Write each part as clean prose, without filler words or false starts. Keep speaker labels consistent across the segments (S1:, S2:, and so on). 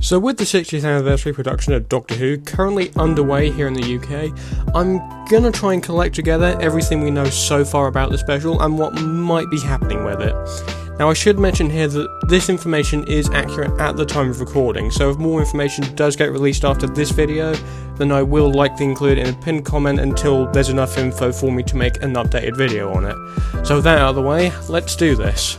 S1: So with the 60th anniversary production of Doctor Who currently underway here in the UK, I'm gonna try and collect together everything we know so far about the special and what might be happening with it. Now I should mention here that this information is accurate at the time of recording, so if more information does get released after this video, then I will likely include it in a pinned comment until there's enough info for me to make an updated video on it. So with that out of the way, let's do this.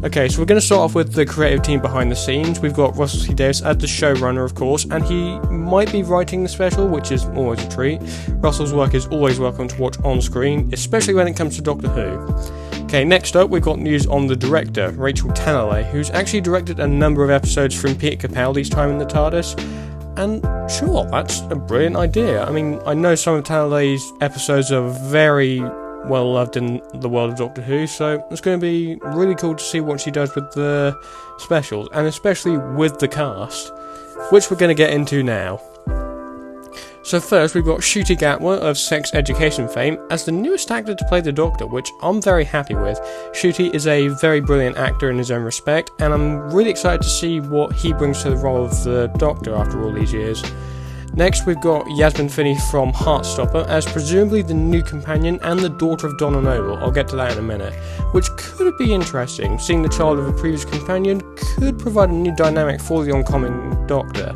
S1: Okay, so we're going to start off with the creative team behind the scenes. We've got Russell T Davies as the showrunner, of course, and he might be writing the special, which is always a treat. Russell's work is always welcome to watch on screen, especially when it comes to Doctor Who. Okay, next up we've got news on the director, Rachel Talalay, who's actually directed a number of episodes from Peter Capaldi's time in the TARDIS. And sure, that's a brilliant idea. I mean, I know some of Talalay's episodes are very well loved in the world of Doctor Who, so it's going to be really cool to see what she does with the specials, and especially with the cast, which we're going to get into now. So first we've got Ncuti Gatwa of Sex Education fame as the newest actor to play the Doctor, which I'm very happy with. Ncuti is a very brilliant actor in his own respect, and I'm really excited to see what he brings to the role of the Doctor after all these years. Next we've got Yasmin Finney from Heartstopper as presumably the new companion and the daughter of Donna Noble. I'll get to that in a minute, which could be interesting. Seeing the child of a previous companion could provide a new dynamic for the oncoming Doctor.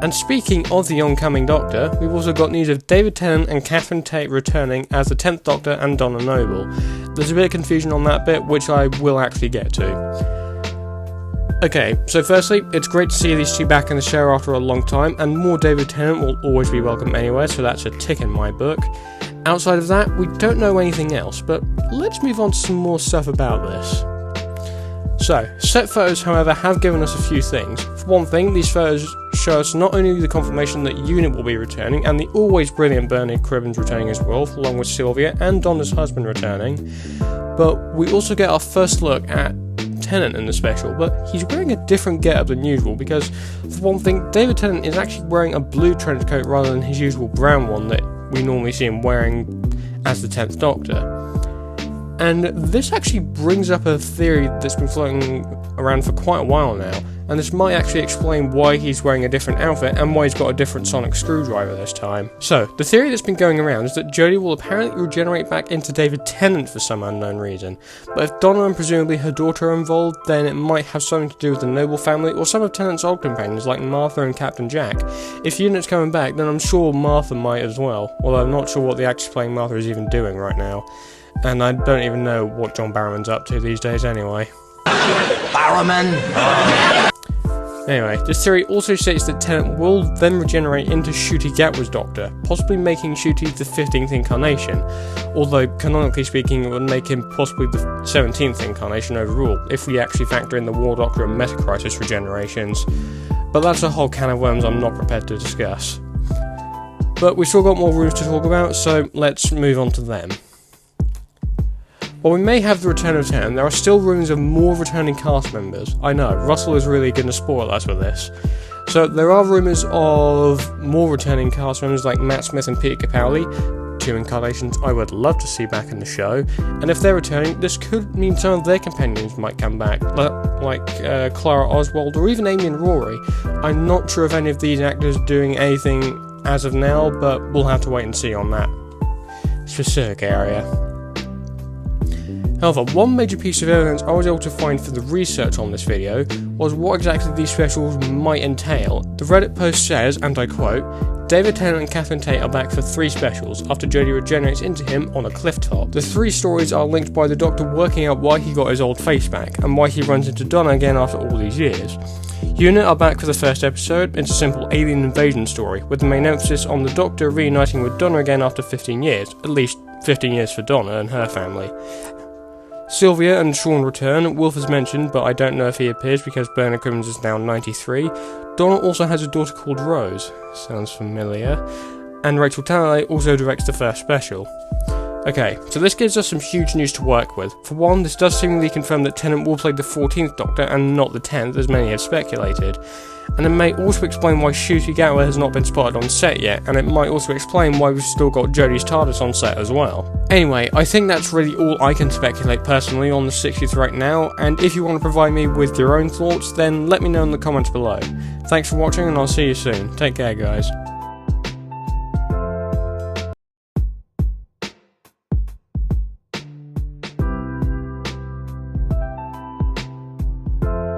S1: And speaking of the oncoming Doctor, we've also got news of David Tennant and Catherine Tate returning as the 10th Doctor and Donna Noble. There's a bit of confusion on that bit, which I will actually get to. Okay, so firstly, it's great to see these two back in the show after a long time, and more David Tennant will always be welcome anyway, so that's a tick in my book. Outside of that, we don't know anything else, but let's move on to some more stuff about this. So, set photos, however, have given us a few things. For one thing, these photos show us not only the confirmation that Unit will be returning, and the always brilliant Bernard Cribbins returning as well, along with Sylvia and Donna's husband returning, but we also get our first look at Tennant in the special, but he's wearing a different getup than usual because, for one thing, David Tennant is actually wearing a blue trench coat rather than his usual brown one that we normally see him wearing as the 10th Doctor. And this actually brings up a theory that's been floating around for quite a while now, and this might actually explain why he's wearing a different outfit and why he's got a different sonic screwdriver this time. So, the theory that's been going around is that Jodie will apparently regenerate back into David Tennant for some unknown reason, but if Donna and presumably her daughter are involved, then it might have something to do with the Noble family or some of Tennant's old companions like Martha and Captain Jack. If Unit's coming back, then I'm sure Martha might as well, although I'm not sure what the actress playing Martha is even doing right now. And I don't even know what John Barrowman's up to these days anyway. Barrowman! Anyway, this theory also states that Tennant will then regenerate into Ncuti Gatwa's Doctor, possibly making Ncuti the 15th incarnation, although canonically speaking it would make him possibly the 17th incarnation overall, if we actually factor in the War Doctor and Metacrisis regenerations. But that's a whole can of worms I'm not prepared to discuss. But we've still got more rooms to talk about, so let's move on to them. While we may have the return of Tennant, there are still rumours of more returning cast members. I know, Russell is really going to spoil us with this. So there are rumours of more returning cast members like Matt Smith and Peter Capaldi, two incarnations I would love to see back in the show, and if they're returning, this could mean some of their companions might come back, like Clara Oswald or even Amy and Rory. I'm not sure if any of these actors are doing anything as of now, but we'll have to wait and see on that specific area. However, one major piece of evidence I was able to find for the research on this video was what exactly these specials might entail. The Reddit post says, and I quote, David Tennant and Catherine Tate are back for 3 specials after Jodie regenerates into him on a cliff top. The 3 stories are linked by the Doctor working out why he got his old face back and why he runs into Donna again after all these years. Unit are back for the first episode. It's a simple alien invasion story, with the main emphasis on the Doctor reuniting with Donna again after 15 years, at least 15 years for Donna and her family. Sylvia and Sean return. Wolf is mentioned, but I don't know if he appears because Bernard Cribbins is now 93. Donna also has a daughter called Rose. Sounds familiar. And Rachel Talalay also directs the first special. Okay, so this gives us some huge news to work with. For one, this does seemingly confirm that Tennant will play the 14th Doctor and not the 10th, as many have speculated. and it may also explain why Ncuti Gatwa has not been spotted on set yet, and it might also explain why we've still got Jodie's TARDIS on set as well. Anyway, I think that's really all I can speculate personally on the 60th right now, and if you want to provide me with your own thoughts, then let me know in the comments below. Thanks for watching, and I'll see you soon. Take care, guys.